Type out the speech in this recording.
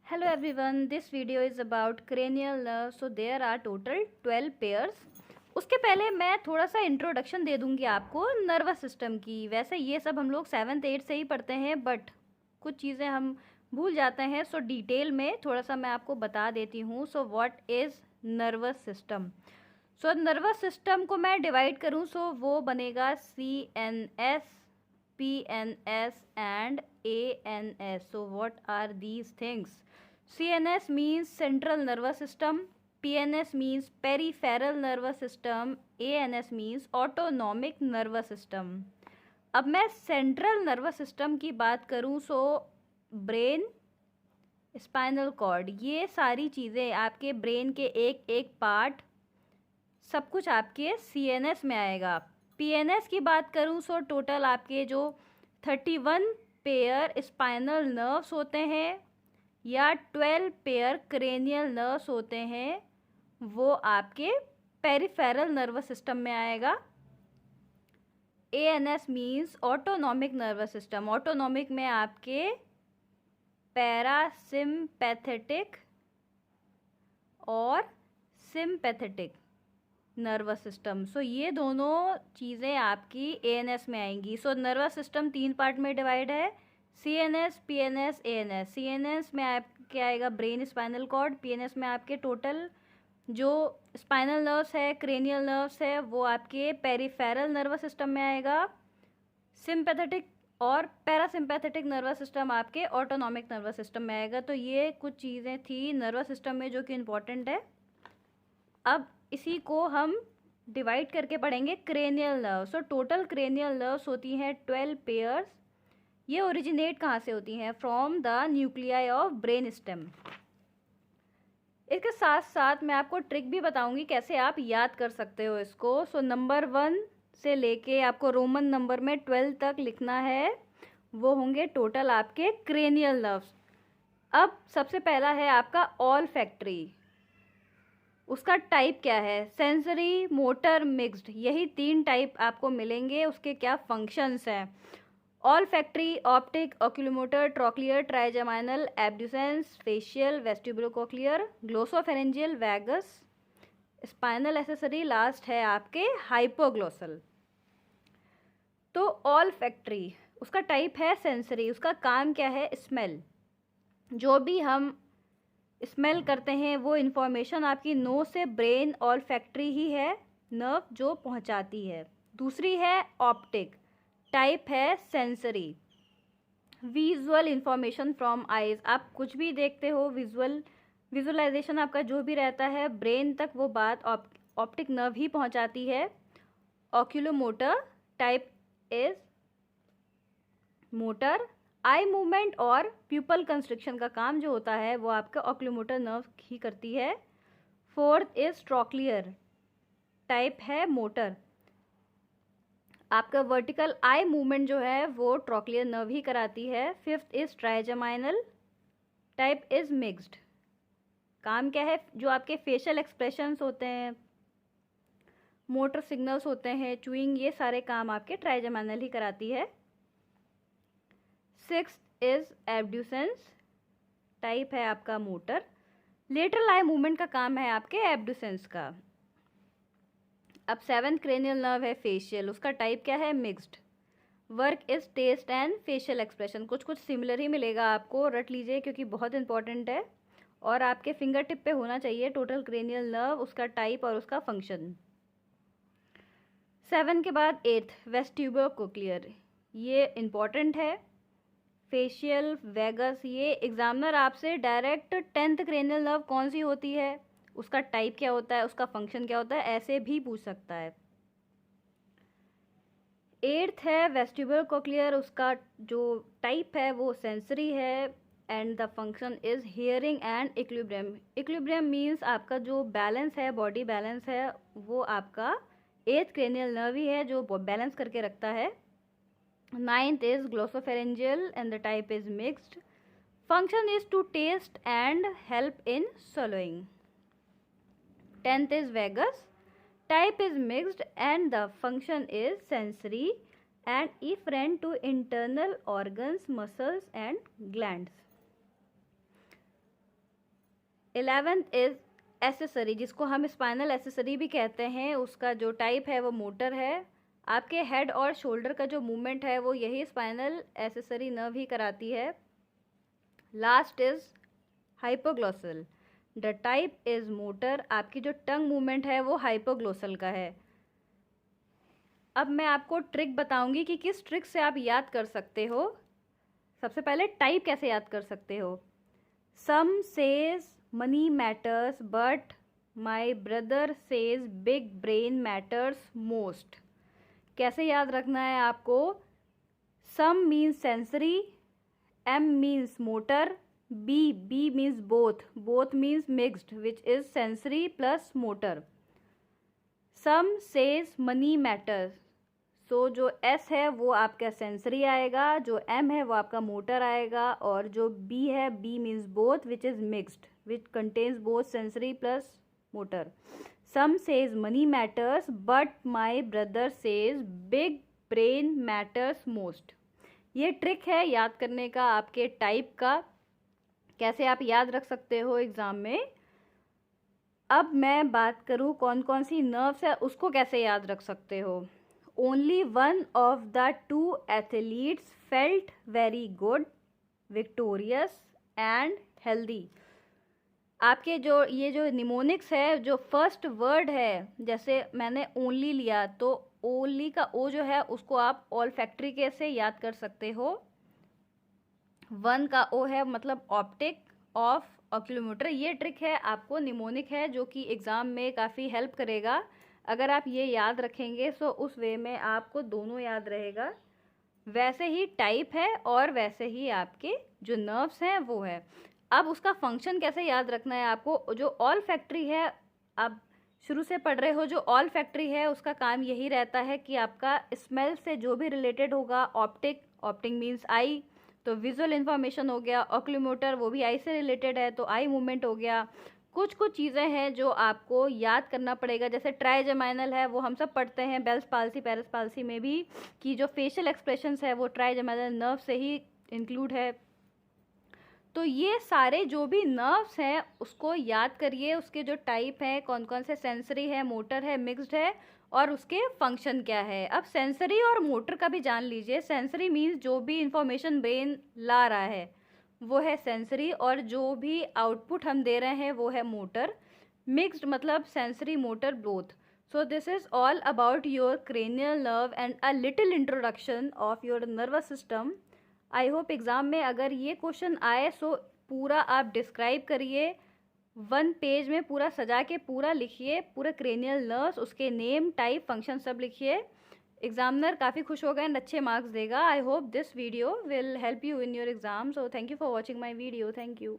Hello everyone, this video is about cranial nerve. So there are total 12 pairs. उसके पहले मैं थोड़ा सा इंट्रोडक्शन दे दूंगी आपको नर्वस सिस्टम की। वैसे ये सब हम लोग 7th 8th से ही पढ़ते हैं, बट कुछ चीज़ें हम भूल जाते हैं। सो डिटेल में थोड़ा सा मैं आपको बता देती हूँ। So what is nervous system. So nervous system को मैं डिवाइड करूँ सो वो बनेगा CNS, PNS and ANS. So what are these things? CNS means central nervous system, PNS means peripheral nervous system, ANS means autonomic nervous system. अब मैं central nervous system की बात करूं सो ब्रेन, स्पाइनल कॉर्ड, ये सारी चीज़ें आपके brain के एक एक पार्ट सब कुछ आपके CNS में आएगा। PNS की बात करूं सो टोटल आपके जो 31 पेयर स्पाइनल नर्व्स होते हैं या 12 पेयर क्रेनियल नर्व्स होते हैं, वो आपके पेरिफेरल नर्वस सिस्टम में आएगा। ANS means autonomic nervous system. Autonomic में आपके पैरासिम्पैथेटिक और सिम्पैथेटिक नर्वस सिस्टम। सो ये दोनों चीज़ें आपकी ANS में आएंगी। सो नर्वस सिस्टम 3 पार्ट में डिवाइड है, CNS, PNS, ANS। CNS में आपके आएगा ब्रेन, स्पाइनल कॉर्ड। PNS में आपके टोटल जो स्पाइनल नर्व्स है, क्रेनियल नर्व्स है, वो आपके पेरिफेरल नर्वस सिस्टम में आएगा। सिंपैथेटिक और पैरासिम्पैथेटिक नर्वस सिस्टम आपके ऑटोनॉमिक नर्वस सिस्टम में आएगा। तो ये कुछ चीज़ें थी नर्वस सिस्टम में जो कि इम्पॉर्टेंट है। अब इसी को हम डिवाइड करके पढ़ेंगे cranial nerve. So total cranial nerves होती हैं 12 पेयर्स। ये ओरिजिनेट कहाँ से होती हैं? From the nuclei of brain stem. इसके साथ साथ मैं आपको ट्रिक भी बताऊंगी कैसे आप याद कर सकते हो इसको। सो नंबर 1 से लेके आपको रोमन नंबर में 12 तक लिखना है, वो होंगे टोटल आपके क्रेनियल नर्व्स। अब सबसे पहला है आपका ऑल्फैक्टरी। उसका टाइप क्या है? Sensory, motor, mixed. यही 3 टाइप आपको मिलेंगे। उसके क्या फंक्शंस हैं? Olfactory, optic, oculomotor, trochlear, trigeminal, abducens, facial, vestibulocochlear, glossopharyngeal, vagus, spinal accessory, last है आपके हाइपोग्लोसल। तो ऑल्फैक्टरी उसका टाइप है सेंसरी। उसका काम क्या है? स्मेल। जो भी हम स्मेल करते हैं वो इन्फॉर्मेशन आपकी नोज से ब्रेन ऑल्फैक्टरी ही है नर्व जो पहुंचाती है। दूसरी है ऑप्टिक, टाइप है sensory. Visual information from eyes, आप कुछ भी देखते हो, विजुअलाइजेशन आपका जो भी रहता है ब्रेन तक, वो बात ऑप्टिक नर्व ही पहुंचाती है। Oculomotor, type is motor. Eye movement और प्यूपल कंस्ट्रिक्शन का काम जो होता है वो आपका ऑक्यूलोमोटर नर्व ही करती है। फोर्थ इज ट्रॉक्लियर, टाइप है मोटर। आपका वर्टिकल आई मूवमेंट जो है वो ट्रॉक्लियर नर्व ही कराती है। Fifth is trigeminal, type is mixed. काम क्या है? जो आपके फेशियल एक्सप्रेशंस होते हैं, मोटर सिग्नल्स होते हैं, चूइंग, ये सारे काम आपके ट्राइजेमाइनल ही कराती है। सिक्स्थ इज एब्ड्यूसेंस, टाइप है आपका मोटर। लेटरल आई मूवमेंट का काम है आपके एब्ड्यूसेंस का। अब 7th क्रेनियल नर्व है फेशियल। उसका टाइप क्या है? Mixed. Work is taste and facial expression. कुछ कुछ सिमिलर ही मिलेगा आपको, रट लीजिए क्योंकि बहुत इंपॉर्टेंट है और आपके फिंगर टिप पे होना चाहिए टोटल क्रेनियल नर्व, उसका टाइप और उसका फंक्शन। 7 के बाद 8th वेस्टिबुलोकोक्लियर, ये इंपॉर्टेंट है। फेशियल, वेगस, ये एग्जामिनर आपसे डायरेक्ट 10th क्रेनियल नर्व कौन सी होती है, उसका टाइप क्या होता है, उसका फंक्शन क्या होता है, ऐसे भी पूछ सकता है। 8th है वेस्टिबुलोकोक्लियर। उसका जो टाइप है वो सेंसरी है and the function is hearing and equilibrium. Equilibrium means आपका जो बैलेंस है, बॉडी बैलेंस है, वो आपका 8th क्रेनियल नर्व ही है जो बैलेंस करके रखता है। 9th is glossopharyngeal and the type is mixed. Function is to taste and help in swallowing. 10th is vagus. Type is mixed and the function is sensory and efferent to internal organs, muscles and glands. 11th is accessory, जिसको हम spinal accessory भी कहते हैं। उसका जो type है वो motor है। आपके हेड और शोल्डर का जो मूवमेंट है वो यही स्पाइनल एसेसरी नर्व ही कराती है। Last is hypoglossal, the type is motor. आपकी जो टंग मूवमेंट है वो हाइपोग्लोसल का है। अब मैं आपको ट्रिक बताऊंगी कि किस ट्रिक से आप याद कर सकते हो। सबसे पहले टाइप कैसे याद कर सकते हो। Some says money matters but my brother says big brain matters most. कैसे याद रखना है आपको। Some means sensory, M means motor, B means both means mixed which is sensory plus motor. Some says money matters, so जो S है वो आपका sensory आएगा, जो एम है वो आपका मोटर आएगा, और जो बी है B means both which is mixed which contains both sensory plus motor. Some says money matters but my brother says big brain matters most. ये ट्रिक है याद करने का आपके टाइप का, कैसे आप याद रख सकते हो एग्जाम में। अब मैं बात करूँ कौन कौन सी नर्व्स है उसको कैसे याद रख सकते हो। Only one of the two athletes felt very good, victorious and healthy. आपके जो ये जो निमोनिक्स है, जो फर्स्ट वर्ड है, जैसे मैंने ओनली लिया तो ओनली का ओ जो है उसको आप ऑल्फैक्टरी के से याद कर सकते हो। वन का ओ है मतलब ऑप्टिक, ऑफ ऑक्यूलोमीटर। ये ट्रिक है आपको निमोनिक है जो कि एग्ज़ाम में काफ़ी हेल्प करेगा। अगर आप ये याद रखेंगे तो उस वे में आपको दोनों याद रहेगा। वैसे ही टाइप है और वैसे ही आपके जो नर्व्स हैं वो है। अब उसका फंक्शन कैसे याद रखना है आपको। जो ऑल फैक्ट्री है, आप शुरू से पढ़ रहे हो, जो ऑल फैक्ट्री है उसका काम यही रहता है कि आपका स्मेल से जो भी रिलेटेड होगा, ऑप्टिक मीन्स आई, तो विजुअल इन्फॉर्मेशन हो गया। ऑक्यूलोमोटर वो भी आई से रिलेटेड है तो आई मूवमेंट हो गया। कुछ चीज़ें हैं जो आपको याद करना पड़ेगा, जैसे ट्राइजेमाइनल है वो हम सब पढ़ते हैं बेल्स पाल्सी पेरिस पाल्सी में भी, कि जो फेशियल एक्सप्रेशंस है वो ट्राइजेमाइनल नर्व से ही इंक्लूड है। तो ये सारे जो भी नर्व्स हैं उसको याद करिए, उसके जो टाइप हैं, कौन कौन से सेंसरी है, मोटर है, मिक्स्ड है, और उसके फंक्शन क्या है। अब सेंसरी और मोटर का भी जान लीजिए। सेंसरी मीन्स जो भी इंफॉर्मेशन ब्रेन ला रहा है वो है सेंसरी, और जो भी आउटपुट हम दे रहे हैं वो है मोटर। मिक्स्ड मतलब sensory motor both. So this is all about your cranial nerve and a little introduction of your nervous system. I hope exam में अगर ये क्वेश्चन आए सो पूरा आप डिस्क्राइब करिए, 1 पेज में पूरा सजा के पूरा लिखिए, पूरा क्रेनियल नर्व्स, उसके नेम, टाइप, फंक्शन सब लिखिए। एग्जामिनर काफ़ी खुश होगा एंड अच्छे मार्क्स देगा। I hope this video will help you in your exam. So thank you for watching my video. Thank you.